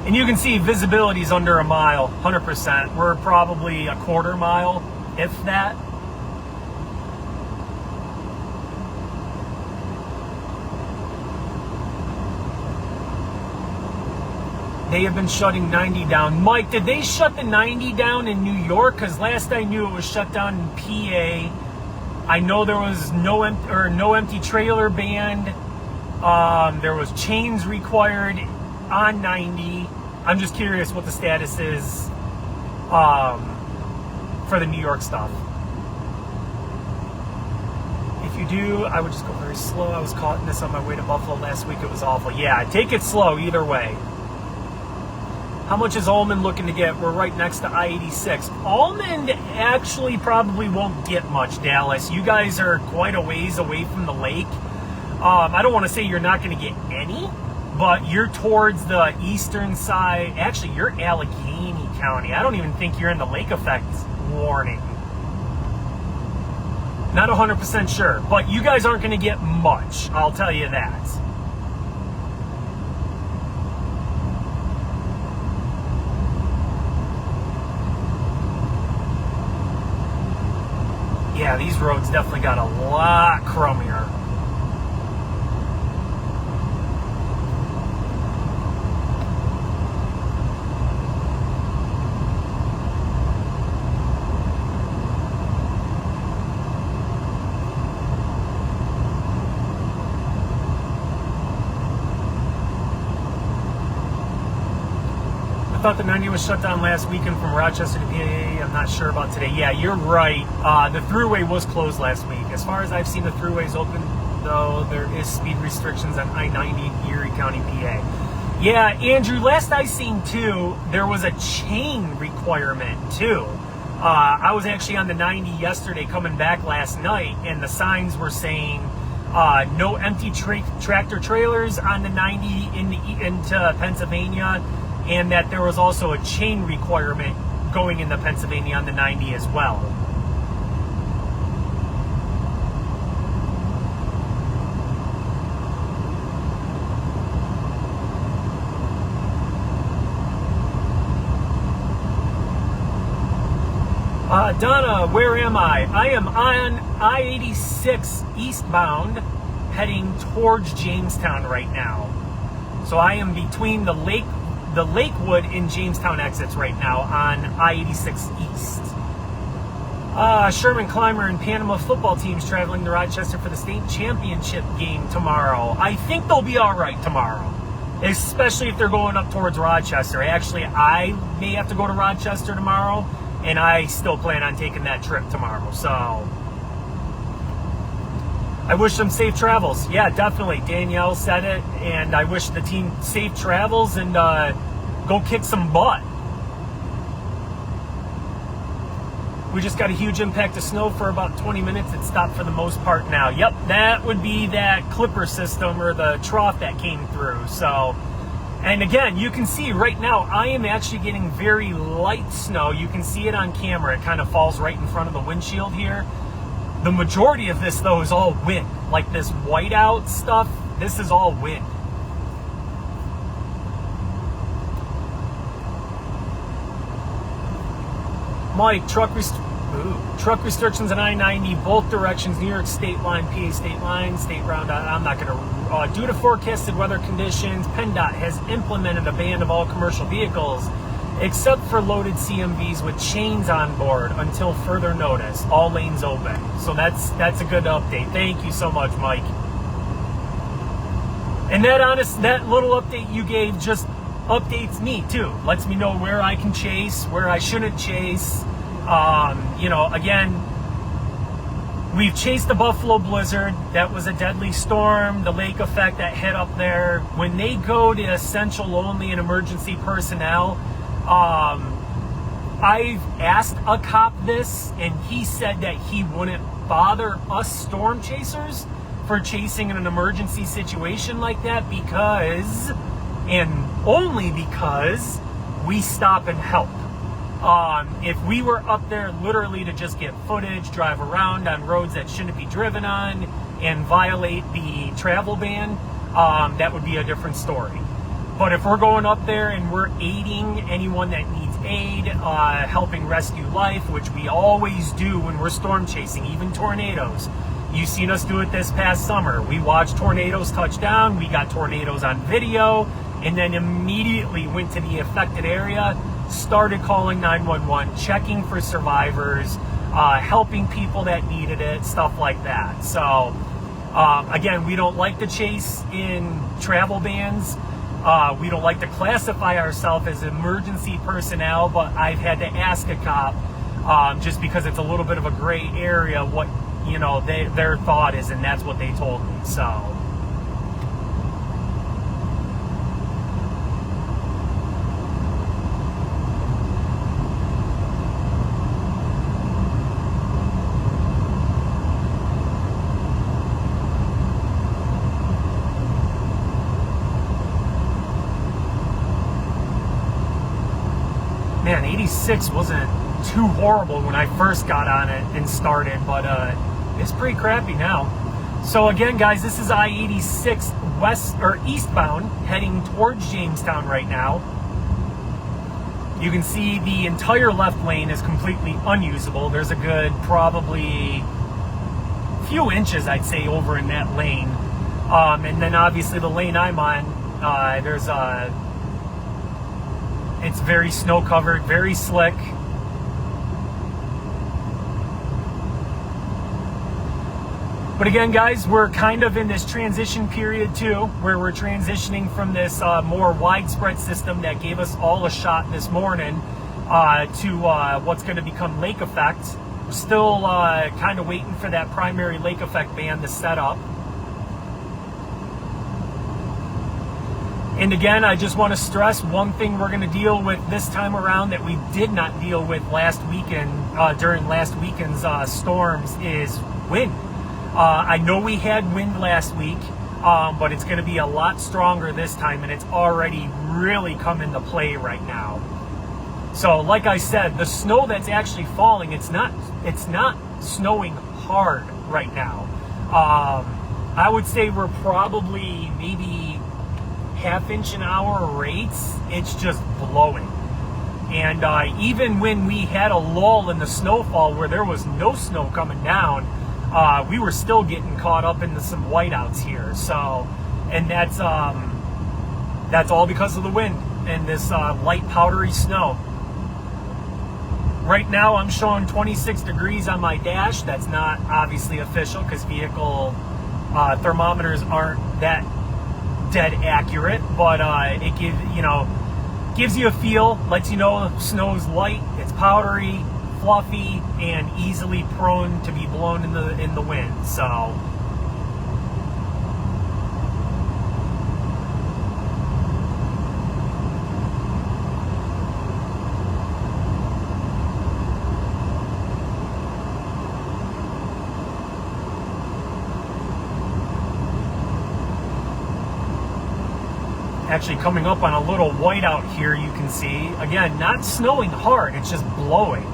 And you can see visibility is under a mile, 100%. We're probably a quarter mile, if that. They have been shutting 90 down. Mike, did they shut the 90 down in New York? Because last I knew it was shut down in PA. I know there was no empty trailer banned. There was chains required on 90. I'm just curious what the status is for the New York stuff. If if you do, I would just go very slow. I was caught in this on my way to Buffalo last week. It was awful. Yeah, take it slow either way. How much is Almond looking to get? We're right next to I-86. Almond actually probably won't get much, Dallas. You guys are quite a ways away from the lake. I don't want to say you're not going to get any, but you're towards the eastern side. Actually, you're Allegheny County. I don't even think you're in the lake effect warning. Not 100% sure, but you guys aren't going to get much. I'll tell you that. Yeah, these roads definitely got a lot crummier. I thought the 90 was shut down last weekend from Rochester to PA. I'm not sure about today. Yeah, you're right. The thruway was closed last week. As far as I've seen, the thruway's open, though there is speed restrictions on I-90 Erie County, PA. Yeah, Andrew, last I seen, too, there was a chain requirement, too. I was actually on the 90 yesterday coming back last night, and the signs were saying no empty tractor trailers on the 90 into Pennsylvania, and that there was also a chain requirement going into Pennsylvania on the 90 as well. Donna, where am I? I am on I-86 eastbound, heading towards Jamestown right now. So I am between the Lakewood and Jamestown exits right now on I-86 East. Sherman Clymer and Panama football teams traveling to Rochester for the state championship game tomorrow. I think they'll be all right tomorrow, especially if they're going up towards Rochester. Actually, I may have to go to Rochester tomorrow, and I still plan on taking that trip tomorrow. So I wish them safe travels. Yeah, definitely. Danielle said it, and I wish the team safe travels and go kick some butt. We just got a huge impact of snow for about 20 minutes. It stopped for the most part now. Yep, that would be that clipper system or the trough that came through. So, and again, you can see right now, I am actually getting very light snow. You can see it on camera. It kind of falls right in front of the windshield here. The majority of this, though, is all wind. Like this whiteout stuff, this is all wind. Mike, truck restrictions on I-90, both directions, New York state line, PA state line, state round. I'm not going to. Due to forecasted weather conditions, PennDOT has implemented a ban of all commercial vehicles, except for loaded CMVs with chains on board until further notice. All lanes open. So that's a good update. Thank you so much, Mike. And that little update you gave just updates me too. Lets me know where I can chase, where I shouldn't chase. Again, we've chased the Buffalo blizzard. That was a deadly storm. The lake effect that hit up there. When they go to essential only and emergency personnel, I've asked a cop this, and he said that he wouldn't bother us storm chasers for chasing in an emergency situation like that because, and only because, we stop and help. If we were up there literally to just get footage, drive around on roads that shouldn't be driven on, and violate the travel ban, that would be a different story. But if we're going up there and we're aiding anyone that needs aid, helping rescue life, which we always do when we're storm chasing, even tornadoes. You've seen us do it this past summer. We watched tornadoes touch down, we got tornadoes on video, and then immediately went to the affected area, started calling 911, checking for survivors, helping people that needed it, stuff like that. So, again, we don't like to chase in travel bans. We don't like to classify ourselves as emergency personnel, but I've had to ask a cop, just because it's a little bit of a gray area, what you know, their thought is, and that's what they told me. So. Man, 86 wasn't too horrible when I first got on it and started, but it's pretty crappy now. So again, guys, this is I-86 west or eastbound heading towards Jamestown right now. You can see the entire left lane is completely unusable. There's a good probably few inches, I'd say, over in that lane. And then obviously the lane I'm on, there's it's very snow covered, very slick. But again, guys, we're kind of in this transition period too, where we're transitioning from this more widespread system that gave us all a shot this morning to what's going to become lake effect. We're still kind of waiting for that primary lake effect band to set up. And again, I just want to stress one thing we're going to deal with this time around that we did not deal with last weekend during last weekend's storms is wind. I know we had wind last week, but it's going to be a lot stronger this time, and it's already really come into play right now. So like I said, the snow that's actually falling, it's not snowing hard right now. I would say we're probably maybe half-inch an hour rates. It's just blowing. And even when we had a lull in the snowfall where there was no snow coming down, we were still getting caught up into some whiteouts here. So, and that's all because of the wind and this light powdery snow. Right now I'm showing 26 degrees on my dash. That's not obviously official because vehicle thermometers aren't that dead accurate, but it gives you a feel, lets you know snow's light, it's powdery, fluffy, and easily prone to be blown in the wind. So actually coming up on a little whiteout here, you can see. Again, not snowing hard, it's just blowing.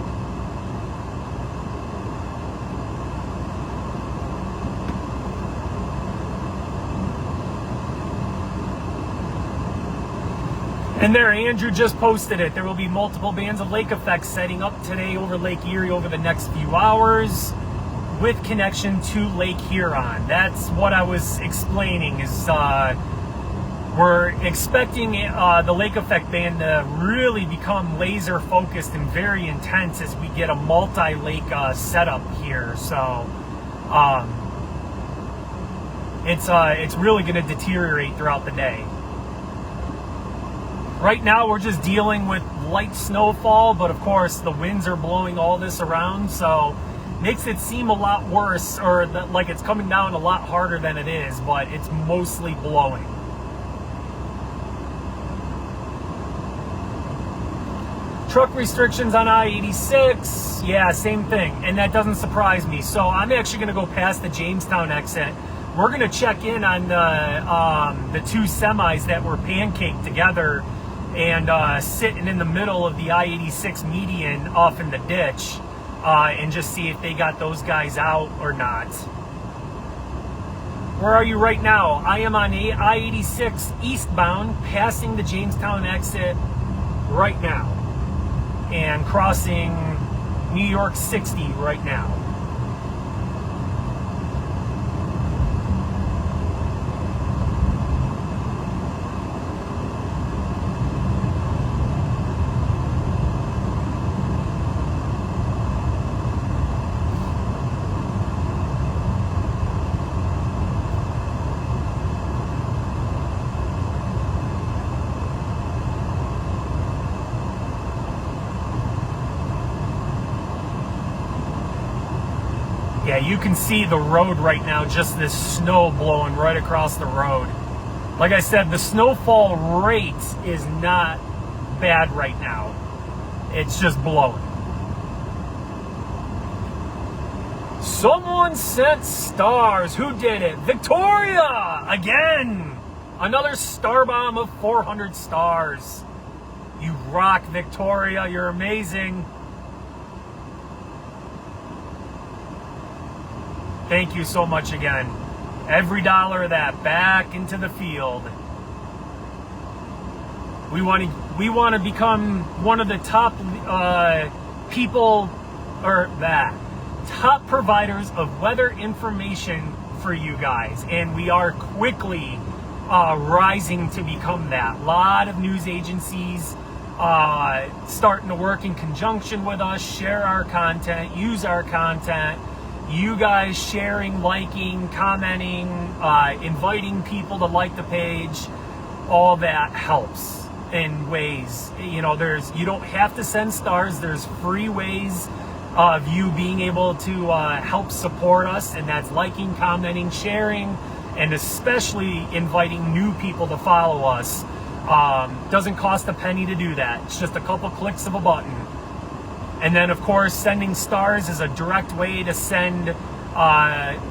And there, Andrew just posted it. There will be multiple bands of lake effects setting up today over Lake Erie over the next few hours with connection to Lake Huron. That's what I was explaining is we're expecting the lake effect band to really become laser focused and very intense as we get a multi-lake setup here. So it's really going to deteriorate throughout the day. Right now we're just dealing with light snowfall, but of course the winds are blowing all this around, so makes it seem a lot worse, or like it's coming down a lot harder than it is, but it's mostly blowing. Truck restrictions on I-86, yeah, same thing, and that doesn't surprise me. So I'm actually going to go past the Jamestown exit. We're going to check in on the two semis that were pancaked together and sitting in the middle of the I-86 median off in the ditch, and just see if they got those guys out or not. Where are you right now? I am on I-86 eastbound, passing the Jamestown exit right now, and crossing New York 60 right now. Yeah, you can see the road right now, just this snow blowing right across the road. Like I said, the snowfall rate is not bad right now. It's just blowing. Someone sent stars. Who did it? Victoria! Again! Another star bomb of 400 stars. You rock, Victoria. You're amazing. Thank you so much again. Every dollar of that back into the field. We want to become one of the top people, or that top providers of weather information for you guys, and we are quickly rising to become that. A lot of news agencies starting to work in conjunction with us, share our content, use our content. You guys sharing, liking, commenting, inviting people to like the page, all that helps in ways. You know, you don't have to send stars. There's free ways of you being able to help support us, and that's liking, commenting, sharing, and especially inviting new people to follow us. Doesn't cost a penny to do that. It's just a couple clicks of a button. And then, of course, sending stars is a direct way to send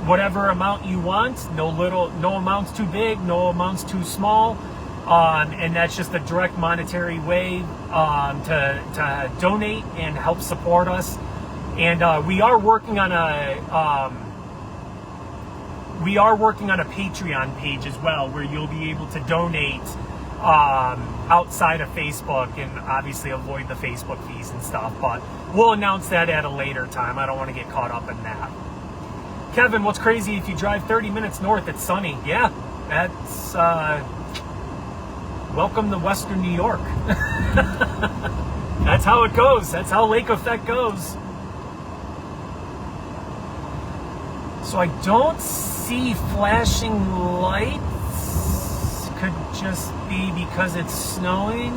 whatever amount you want. No amount's too big, no amount's too small. And that's just a direct monetary way to donate and help support us. And we are working on a Patreon page as well, where you'll be able to donate outside of Facebook, and obviously avoid the Facebook fees and stuff, but we'll announce that at a later time. I don't want to get caught up in that. Kevin, what's crazy, if you drive 30 minutes north, it's sunny. Yeah, that's welcome to Western New York. That's how it goes. That's how lake effect goes. So I don't see flashing lights. Could just be because it's snowing,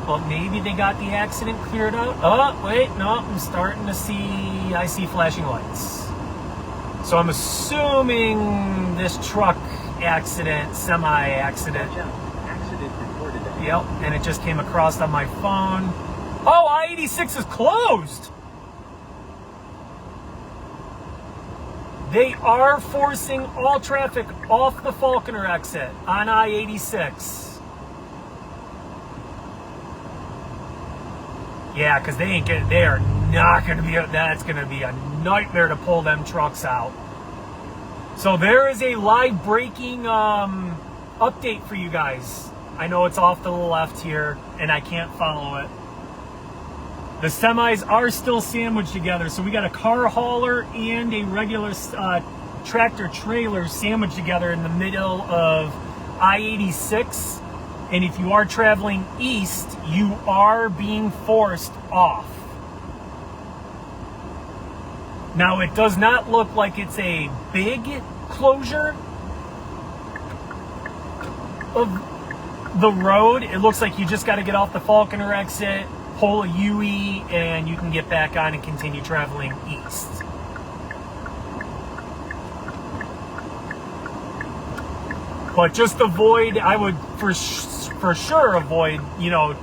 but maybe they got the accident cleared out. Oh, wait, no, I'm starting to I see flashing lights. So I'm assuming this truck accident, semi-accident.
Accident reported.
Yep, and it just came across on my phone. Oh, I-86 is closed! They are forcing all traffic off the Falconer exit on I-86. Yeah, because they are not going to be, that's going to be a nightmare to pull them trucks out. So there is a live breaking update for you guys. I know it's off to the left here, and I can't follow it. The semis are still sandwiched together, so we got a car hauler and a regular tractor trailer sandwiched together in the middle of I-86. And if you are traveling east, you are being forced off. Now, it does not look like it's a big closure of the road. It looks like you just got to get off the Falconer exit, pull a UE, and you can get back on and continue traveling east. But just avoid, I would for sure avoid, you know,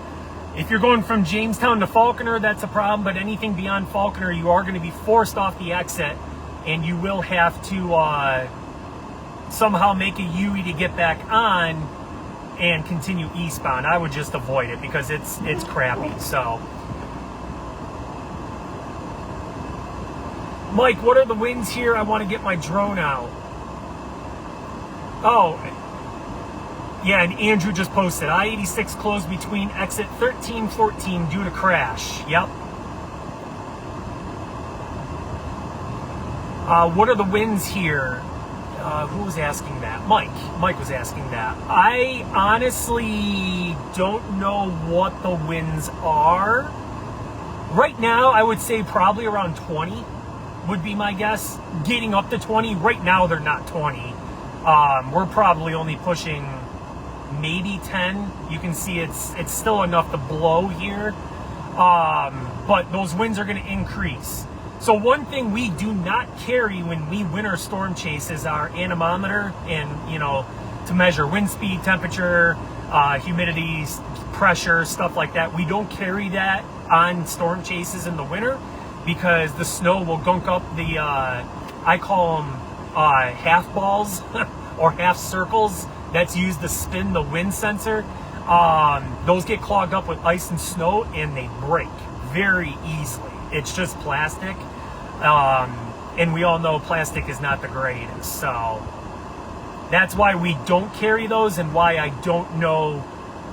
if you're going from Jamestown to Falconer, that's a problem, but anything beyond Falconer, you are going to be forced off the exit, and you will have to somehow make a UE to get back on and continue eastbound. I would just avoid it because it's crappy. So, Mike, what are the winds here? I want to get my drone out. Oh, yeah, and Andrew just posted, I-86 closed between exit 13-14 due to crash. Yep. What are the winds here? Who was asking that? Mike was asking that. I honestly don't know what the winds are. Right now, I would say probably around 20 would be my guess. Getting up to 20. Right now, they're not 20. We're probably only pushing maybe 10. You can see it's still enough to blow here. But those winds are going to increase. So one thing we do not carry when we winter storm chase is our anemometer, and to measure wind speed, temperature, humidity, pressure, stuff like that. We don't carry that on storm chases in the winter because the snow will gunk up the I call them half balls or half circles that's used to spin the wind sensor. Those get clogged up with ice and snow and they break very easily. It's just plastic, and we all know plastic is not the greatest, so that's why we don't carry those and why I don't know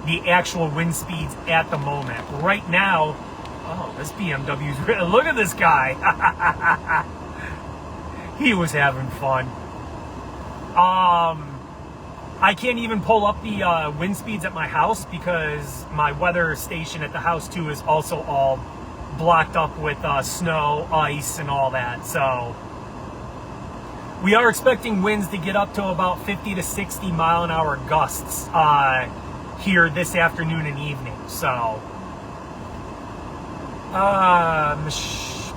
the actual wind speeds at the moment. Right now, oh, this BMW's, look at this guy. He was having fun. I can't even pull up the wind speeds at my house because my weather station at the house too is also all blocked up with snow, ice, and all that. So we are expecting winds to get up to about 50 to 60 mile an hour gusts here this afternoon and evening. So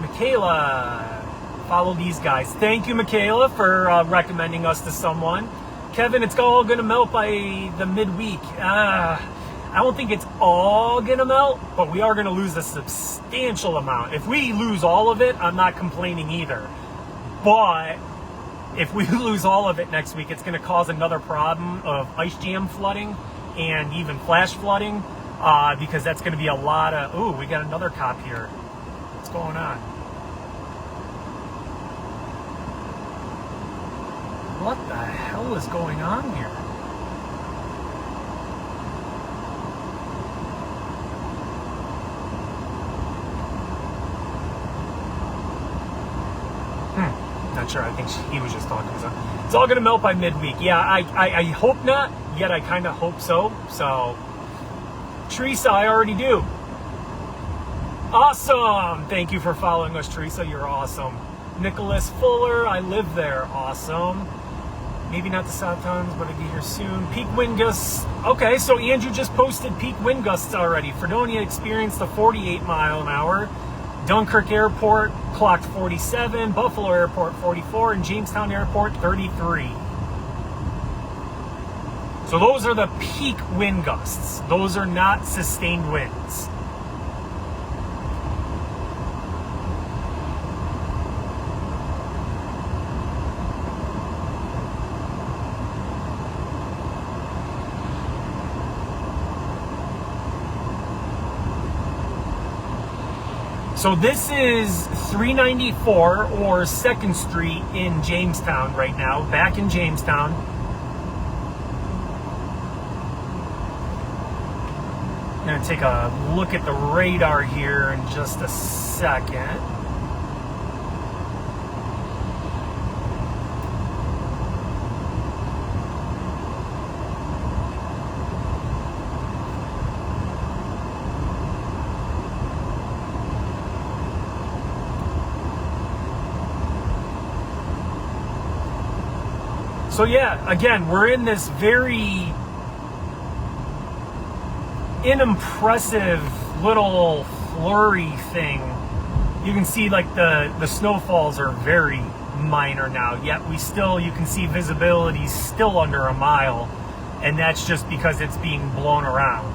Michaela, follow these guys. Thank you, Michaela, for recommending us to someone. Kevin, it's all going to melt by the midweek. I don't think it's all going to melt, but we are going to lose a substantial amount. If we lose all of it, I'm not complaining either. But if we lose all of it next week, it's going to cause another problem of ice jam flooding and even flash flooding, because that's going to be a lot of... Ooh, we got another cop here. What's going on? What the hell is going on here? Not sure. I think he was just talking to something. It's all going to melt by midweek. Yeah, I hope not, yet I kind of hope so. So, Teresa, I already do. Awesome. Thank you for following us, Teresa. You're awesome. Nicholas Fuller, I live there. Awesome. Maybe not the South Towns, but I'll be here soon. Peak wind gusts. Okay, so Andrew just posted peak wind gusts already. Fredonia experienced a 48 mile an hour. Dunkirk Airport clocked 47, Buffalo Airport 44, and Jamestown Airport 33. So those are the peak wind gusts. Those are not sustained winds. So this is 394 or 2nd Street in Jamestown right now, back in Jamestown. I'm going to take a look at the radar here in just a second. So yeah, again, we're in this very unimpressive little flurry thing. You can see like the snowfalls are very minor now, yet you can see visibility still under a mile, and that's just because it's being blown around.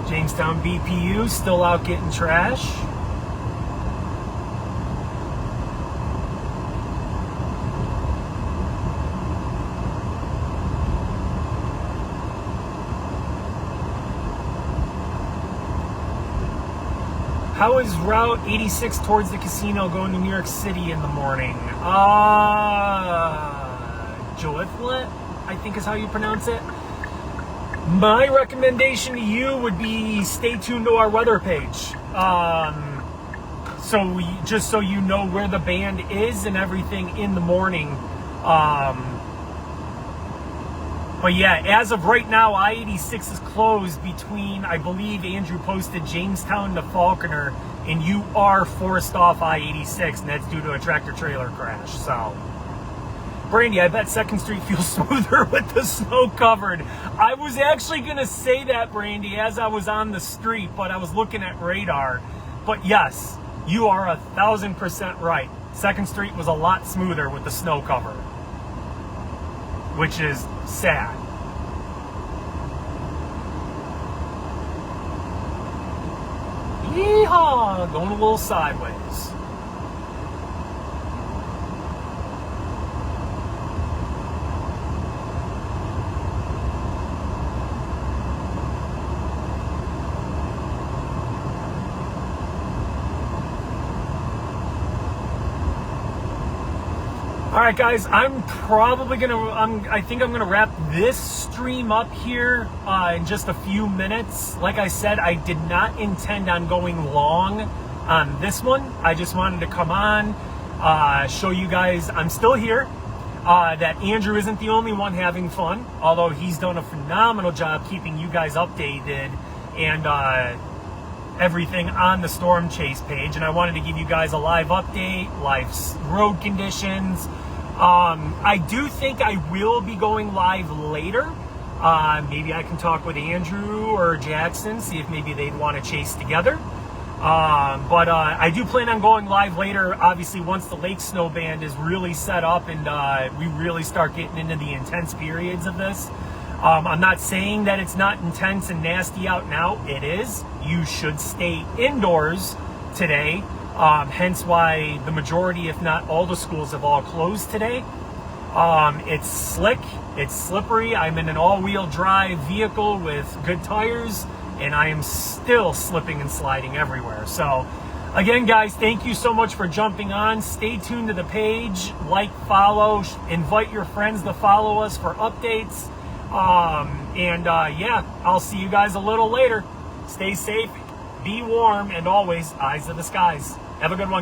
Jamestown BPU still out getting trash. How is Route 86 towards the casino going to New York City in the morning? Joiflet, I think is how you pronounce it. My recommendation to you would be stay tuned to our weather page. Just so you know where the band is and everything in the morning. But yeah, as of right now, I-86 is closed between, I believe Andrew posted Jamestown to Falconer, and you are forced off I-86, and that's due to a tractor-trailer crash. So Brandy, I bet 2nd Street feels smoother with the snow covered. I was actually going to say that, Brandy, as I was on the street, but I was looking at radar. But yes, you are 1,000% right. 2nd Street was a lot smoother with the snow cover, which is sad. Yeehaw! Going a little sideways. All right, guys, I think I'm gonna wrap this stream up here in just a few minutes. Like I said, I did not intend on going long on this one. I just wanted to come on, show you guys I'm still here, that Andrew isn't the only one having fun, although he's done a phenomenal job keeping you guys updated and everything on the Storm Chase page. And I wanted to give you guys a live update, live road conditions. I do think I will be going live later. Maybe I can talk with Andrew or Jackson, see if maybe they'd want to chase together. But I do plan on going live later, obviously, once the Lake Snow Band is really set up and we really start getting into the intense periods of this. I'm not saying that it's not intense and nasty out now. It is. You should stay indoors today. Hence why the majority, if not all the schools, have all closed today. It's slick. It's slippery. I'm in an all-wheel drive vehicle with good tires, and I am still slipping and sliding everywhere. So, again, guys, thank you so much for jumping on. Stay tuned to the page. Like, follow, invite your friends to follow us for updates. Yeah, I'll see you guys a little later. Stay safe, be warm, and always eyes to the skies. Have a good one, guys.